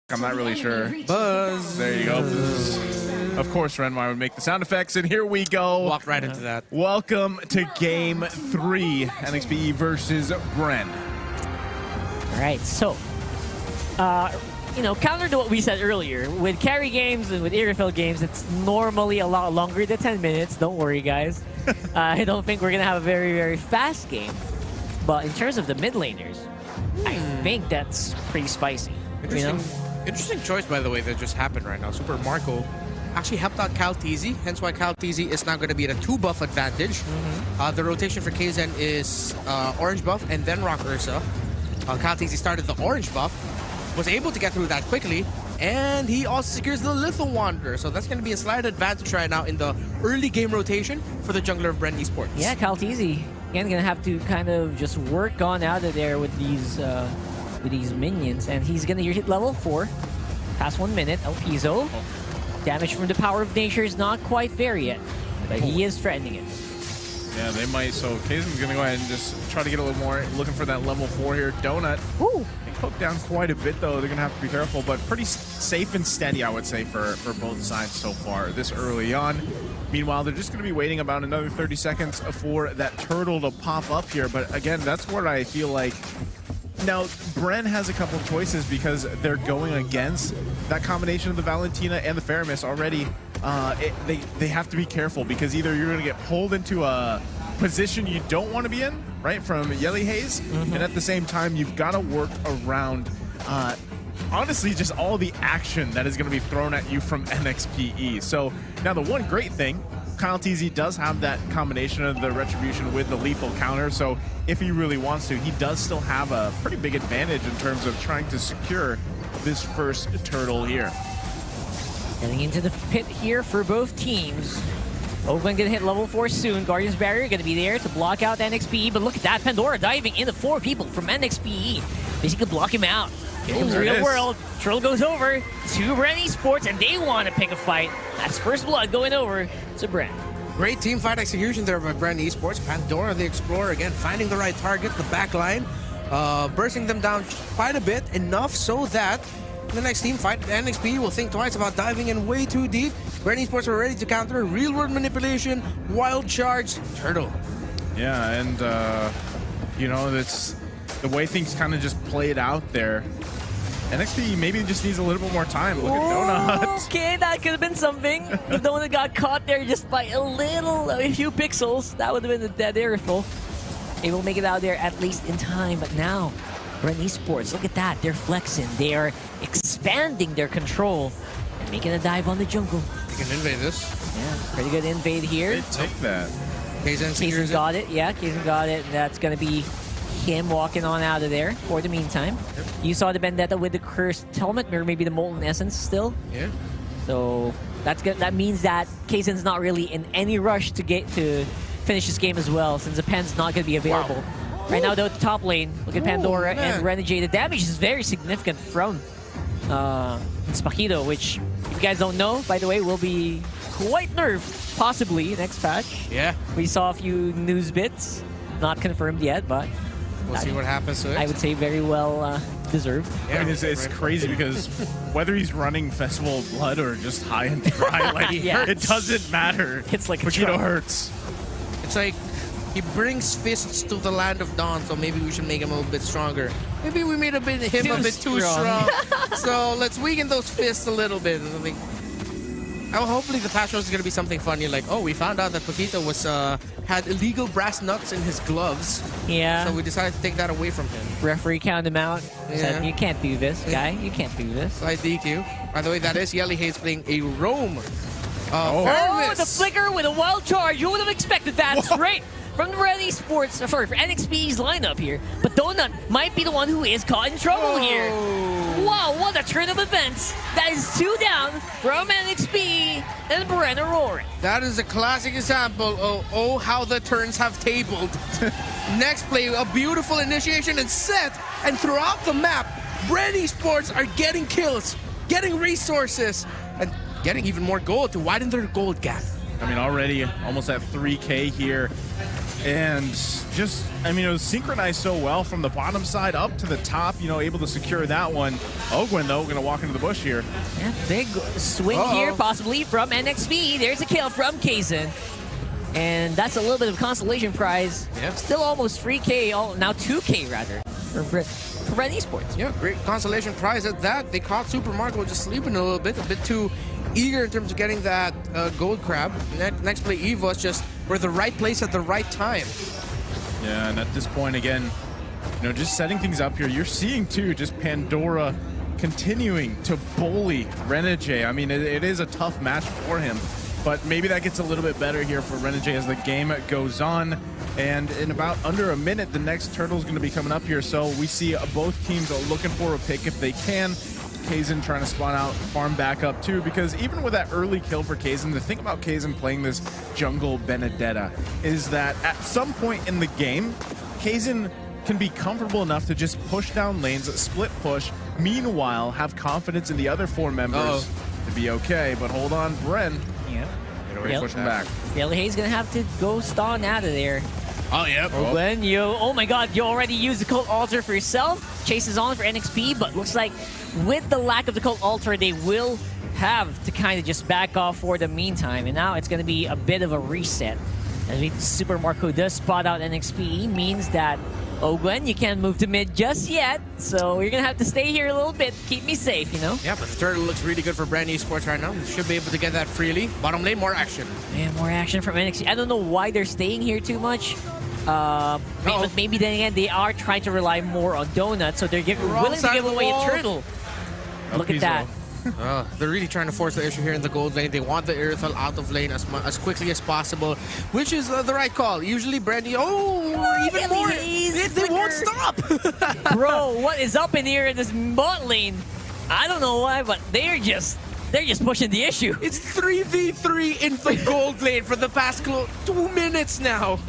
I'm not really sure. Buzz. There you go. Of course, Renmar would make the sound effects, and here we go. Walked right into that. Welcome to Game 3, NXPE versus BREN. All right, so, counter to what we said earlier, with carry games and with ERFL games, it's normally a lot longer than 10 minutes. Don't worry, guys. I don't think we're going to have a very, very fast game. But in terms of the mid laners, I think that's pretty spicy. Interesting choice, by the way, that just happened right now. Super Marco actually helped out KalTZ, hence why KalTZ is now going to be at a 2-buff advantage. The rotation for KZen is orange buff and then Rock Ursa. KalTZ started the orange buff, was able to get through that quickly, and he also secures the Lethal Wanderer. So that's going to be a slight advantage right now in the early game rotation for the jungler of BREN Esports. Yeah, KalTZ, again, going to have to kind of just work on out of there with these minions, and he's going to hit level 4. Past 1 minute, El Piso. Damage from the power of nature is not quite there yet, but he is threatening it. Yeah, they might. So Kaizen's going to go ahead and just try to get a little more, looking for that level 4 here. Donut. Woo! They cooked down quite a bit, though. They're going to have to be careful, but pretty safe and steady, I would say, for both sides so far this early on. Meanwhile, they're just going to be waiting about another 30 seconds for that turtle to pop up here. But again, that's what I feel like. Now, BREN has a couple choices because they're going against that combination of the Valentina and the Faramis already. They have to be careful because either you're going to get pulled into a position you don't want to be in, right, from Yelly Haze, and at the same time, you've got to work around, honestly, just all the action that is going to be thrown at you from NXPE. So now the one great thing, KalTZ does have that combination of the Retribution with the lethal counter, so if he really wants to, he does still have a pretty big advantage in terms of trying to secure this first turtle here. Getting into the pit here for both teams. Oakland gonna hit level 4 soon. Guardian's Barrier gonna be there to block out NXPE, but look at that, Pandora diving into 4 people from NXPE. Basically block him out. Here comes Real World. Trill goes over to BREN Esports, and they want to pick a fight. That's first blood going over to BREN. Great team fight execution there by BREN Esports. Pandora, the Explorer, again, finding the right target, the back line, bursting them down quite a bit, enough so that the next team fight, NXPE will think twice about diving in way too deep. BREN Esports are ready to counter real-world manipulation, wild charge, turtle. Yeah, and, that's the way things kind of just played out there. NXPE maybe just needs a little bit more time. Look at Donut. Okay, that could have been something. If Donut got caught there just by a few pixels, that would have been a dead airful. They will make it out there at least in time, but now, BREN Esports, look at that. They're flexing. They are expanding their control and making a dive on the jungle. You can invade this. Yeah, pretty good invade here. They take that. Kaizen got it. Yeah, Kaizen got it. And that's going to be him walking on out of there for the meantime. Yep. You saw the Vendetta with the cursed helmet, or maybe the Molten Essence still. Yeah. So that's good. That means that Kaizen's not really in any rush to finish this game as well, since the pen's not going to be available. Wow. Right now, though, at the top lane, look at Pandora and Renegade. The damage is very significant from Spakido, which, if you guys don't know, by the way, will be quite nerfed, possibly, next patch. Yeah. We saw a few news bits, not confirmed yet, but we'll see what happens to it. I would say very well deserved. Yeah, I mean, it's crazy because whether he's running Festival of Blood or just high and dry, like, it doesn't matter. It's like Spakido hurts. It's like he brings fists to the land of dawn, so maybe we should make him a little bit stronger. Maybe we made him a bit too strong. So let's weaken those fists a little bit. Hopefully the patch notes is going to be something funny, like, oh, we found out that Paquito had illegal brass nuts in his gloves. Yeah. So we decided to take that away from him. Referee counted him out. Said, you can't do this, guy. You can't do this. Slight DQ. By the way, that is Yelly Haze playing a roam. Oh, the flicker with a wild charge. You would have expected that straight from the BREN Esports, for NXPE's lineup here. But Donut might be the one who is caught in trouble here. Wow, what a turn of events. That is 2 down from NXPE, and BREN are roaring. That is a classic example of how the turns have tabled. Next play, a beautiful initiation and set, and throughout the map, BREN Esports are getting kills, getting resources, and getting even more gold to widen their gold gap. I mean, already almost at 3K here. And just, I mean, it was synchronized so well from the bottom side up to the top, you know, able to secure that one. Ogwin, though, going to walk into the bush here. Yeah, big swing here, possibly from NXPE. There's a kill from Kaizen. And that's a little bit of consolation prize. Yeah. Still almost 3K, now 2K rather, for BREN Esports. Yeah, great consolation prize at that. They caught Super Marco just sleeping a little bit, a bit too eager in terms of getting that gold crab. Next play, EVOS just were the right place at the right time. Yeah, and at this point, again, you know, just setting things up here, you're seeing, too, just Pandora continuing to bully Renegade. I mean, it is a tough match for him, but maybe that gets a little bit better here for Renegade as the game goes on. And in about under a minute, the next turtle is going to be coming up here. So we see both teams are looking for a pick if they can. Kaizen trying to spawn out, farm back up too, because even with that early kill for Kaizen, the thing about Kaizen playing this jungle Benedetta is that at some point in the game, Kaizen can be comfortable enough to just push down lanes, split push, meanwhile have confidence in the other 4 members to be okay. But hold on, BREN. Yeah. They're pushing back. Yellowhaze gonna have to go stun out of there. Oh, yeah. When you, oh my god, you already used the cult altar for yourself. Chases on for NXPE, but looks like with the lack of the cult altar, they will have to kind of just back off for the meantime. And now it's going to be a bit of a reset. As Super Marco does spot out NXPE, means that, oh Gwen, you can't move to mid just yet. So you're going to have to stay here a little bit. Keep me safe, you know? Yeah, but the turtle looks really good for BREN Esports right now. Should be able to get that freely. Bottom lane, more action. Yeah, more action from NXPE. I don't know why they're staying here too much. But maybe then again, they are trying to rely more on Donut, so they're willing to give away a turtle. Look at that. They're really trying to force the issue here in the gold lane. They want the Irithel out of lane as quickly as possible, which is the right call. Usually, BREN, even more. They won't stop. Bro, what is up in here in this bot lane? I don't know why, but they're just pushing the issue. It's 3v3 in the gold lane for the past 2 minutes now.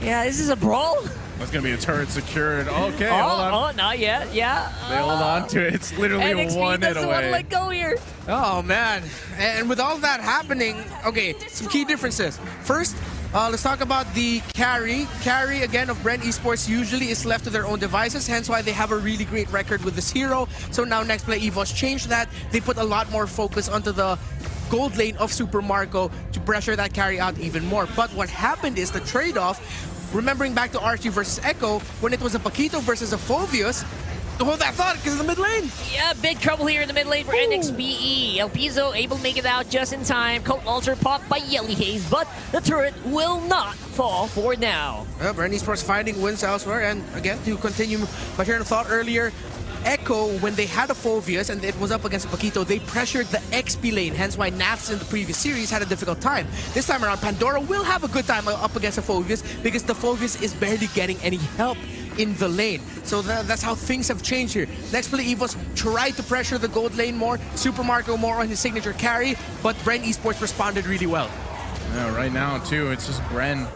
Yeah, this is a brawl. That's going to be a turret secured. Okay, hold on. Oh, not yet. Yeah. They hold on to it. It's literally NXPE 1 hit doesn't want to away. let go here. Oh, man. And with all that happening, okay, some key differences. First, let's talk about the carry. Carry, again, of BREN Esports usually is left to their own devices, hence why they have a really great record with this hero. So now next play, EVOS changed that. They put a lot more focus onto the gold lane of Super Marco to pressure that carry out even more. But what happened is the trade-off, remembering back to Archie versus Echo, when it was a Paquito versus a Phoveus, hold that thought, because of the mid lane. Yeah, big trouble here in the mid lane for NXPE. El Piso able to make it out just in time. Cult Altar popped by Yellowhaze, but the turret will not fall for now. BREN Esports finding wins elsewhere, and again, to continue my train of thought earlier, Echo, when they had a Phoveus and it was up against Paquito, they pressured the XP lane, hence why Nats in the previous series had a difficult time. This time around, Pandora will have a good time up against a Phoveus because the Phoveus is barely getting any help in the lane. So that's how things have changed here. Next play, EVOS tried to pressure the gold lane more, Super Marco more on his signature carry, but BREN Esports responded really well. Yeah, right now, too, it's just BREN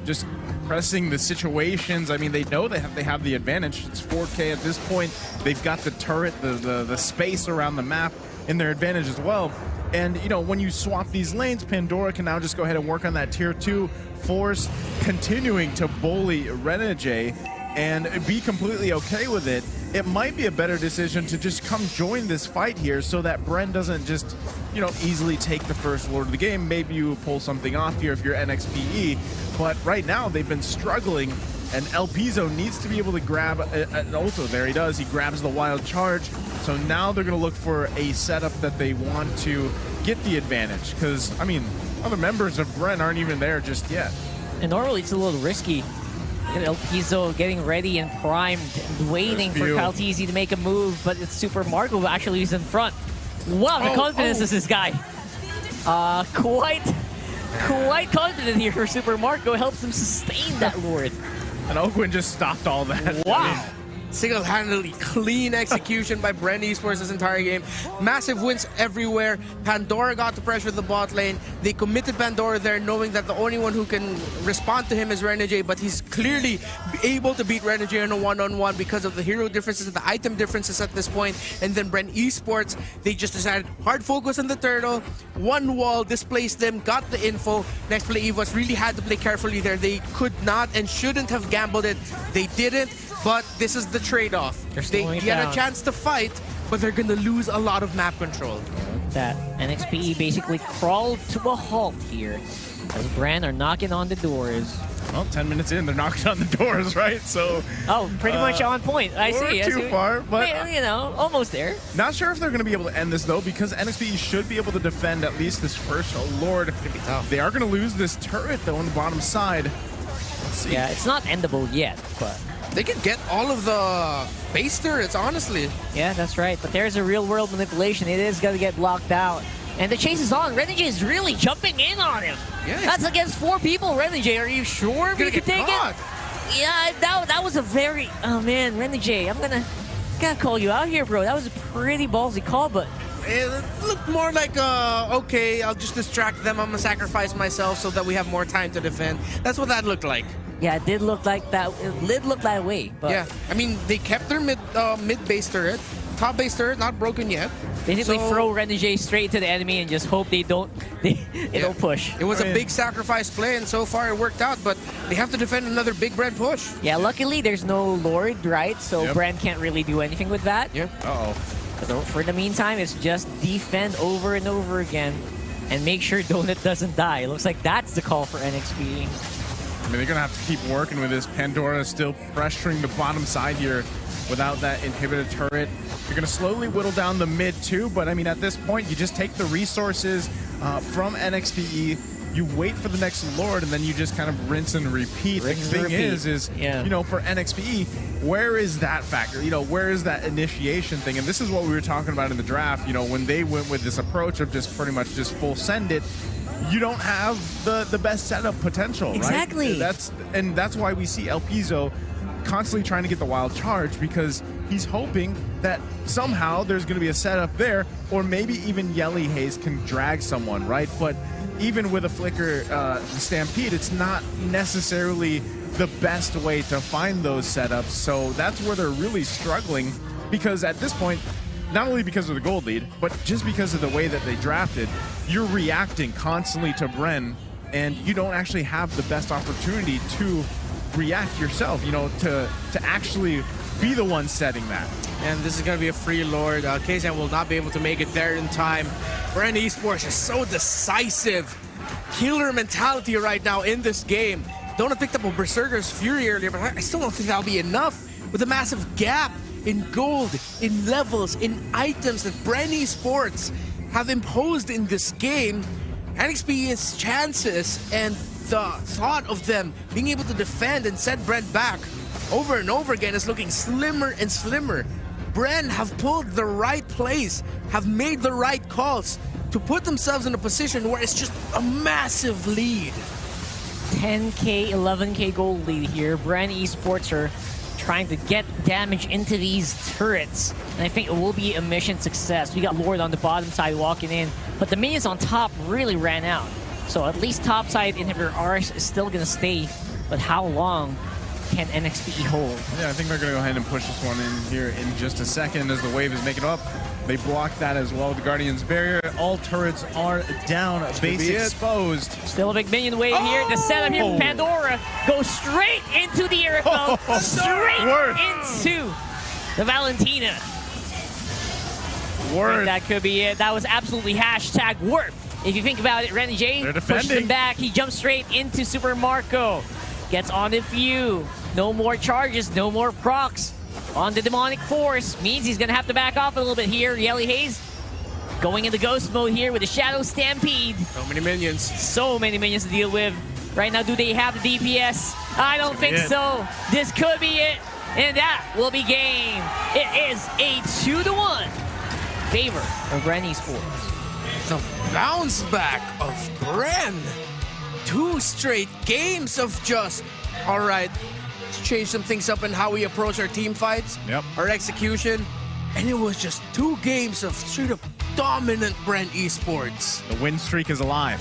just pressing the situations. I mean, they know they have the advantage. It's 4K at this point. They've got the turret, the space around the map in their advantage as well. And, you know, when you swap these lanes, Pandora can now just go ahead and work on that tier 2 force, continuing to bully Renegade and be completely okay with it. It might be a better decision to just come join this fight here so that BREN doesn't just, you know, easily take the first lord of the game. Maybe you pull something off here if you're NXPE, but right now they've been struggling, and El Piso needs to be able to grab an ulti. There he does. He grabs the wild charge. So now they're going to look for a setup that they want to get the advantage, because, I mean, other members of BREN aren't even there just yet. And normally it's a little risky. El Piso getting ready and primed and waiting for Kaltizi to make a move, but it's Super Marco who actually is in front. Wow, the confidence is this guy. Quite confident here for Super Marco. Helps him sustain that Lord. And Ogwin just stopped all that. Wow. I mean, single-handedly clean execution by BREN Esports this entire game. Massive wins everywhere. Pandora got to pressure the bot lane. They committed Pandora there, knowing that the only one who can respond to him is Renegade, but he's clearly able to beat Renegade in a one-on-one because of the hero differences and the item differences at this point. And then BREN Esports, they just decided hard focus on the turtle, one wall, displaced them, got the info. NXPE Evo's really had to play carefully there. They could not and shouldn't have gambled it. They didn't, but this is the trade-off. They had a chance to fight, but they're gonna lose a lot of map control. That NXPE basically crawled to a halt here as BREN are knocking on the doors. Well, 10 minutes in, they're knocking on the doors, right? So. Oh, pretty much on point. I see. Too far, but you know, almost there. Not sure if they're going to be able to end this though, because NXPE should be able to defend at least this first. Oh Lord, they are going to lose this turret though on the bottom side. Let's see. Yeah, it's not endable yet, but they could get all of the base turrets, honestly. Yeah, that's right. But there's a real-world manipulation. It is going to get blocked out. And the chase is on. Renegade is really jumping in on him. Yeah, that's against 4 people. Renegade, are you sure we can take it? Yeah, that was a very... Oh, man, Renegade, I'm gonna call you out here, bro. That was a pretty ballsy call, but... It looked more like, okay, I'll just distract them. I'm gonna sacrifice myself so that we have more time to defend. That's what that looked like. Yeah, it did look like that. It did look that way. But yeah, I mean, they kept their mid base turret. Top base turret, not broken yet. Basically throw Renegade straight to the enemy and just hope they don't push. It was a big sacrifice play, and so far it worked out, but they have to defend another big BREN push. Yeah, luckily there's no Lord, right? So BREN can't really do anything with that. Yeah. So for the meantime, it's just defend over and over again and make sure Donut doesn't die. It looks like that's the call for NXPE. I mean, they're going to have to keep working with this. Pandora still pressuring the bottom side here without that inhibitor turret. You're going to slowly whittle down the mid too, but I mean, at this point, you just take the resources from NXPE, you wait for the next Lord, and then you just kind of rinse and repeat. The thing is, you know, for NXPE, where is that factor? You know, where is that initiation thing? And this is what we were talking about in the draft, you know, when they went with this approach of just pretty much just full send it, you don't have the best setup potential, right? Exactly. That's why we see El Pizzo constantly trying to get the wild charge, because he's hoping that somehow there's going to be a setup there, or maybe even Yelly Haze can drag someone, right? But even with a Flicker Stampede, it's not necessarily the best way to find those setups. So that's where they're really struggling, because at this point, not only because of the gold lead, but just because of the way that they drafted, you're reacting constantly to BREN, and you don't actually have the best opportunity to react yourself, you know, to actually be the one setting that. And this is going to be a free Lord. KZan will not be able to make it there in time. BREN Esports is so decisive. Killer mentality right now in this game. Donut picked up a Berserker's Fury earlier, but I still don't think that'll be enough with a massive gap in gold, in levels, in items that BREN Esports have imposed in this game. NXPE's chances and the thought of them being able to defend and set BREN back over and over again is looking slimmer and slimmer. BREN have pulled the right plays, have made the right calls to put themselves in a position where it's just a massive lead. 10K, 11K gold lead here. BREN Esports are trying to get damage into these turrets, and I think it will be a mission success. We got Lord on the bottom side walking in, but the minions on top really ran out. So at least top side inhibitor Ars is still going to stay, but how long can NXPE hold? Yeah, I think they're going to go ahead and push this one in here in just a second as the wave is making up. They blocked that as well, the Guardian's barrier. All turrets are down, base exposed. Still a big minion wave here. The setup here from Pandora goes straight into the Arifel, straight into the Valentina. That could be it. That was absolutely hashtag worth. If you think about it, Renegade pushed him back. He jumps straight into Super Marco. Gets on the few. No more charges, no more procs. On the Demonic Force. Means he's going to have to back off a little bit here. Yelly Haze going into ghost mode here with the Shadow Stampede. So many minions. So many minions to deal with. Right now, do they have the DPS? I don't think so. This could be it. And that will be game. It is a 2-1 favor of BREN Esports. The bounce back of BREN. 2 straight games of just, all right, to change some things up in how we approach our team fights, our execution, and it was just 2 games of straight up dominant BREN Esports. The win streak is alive.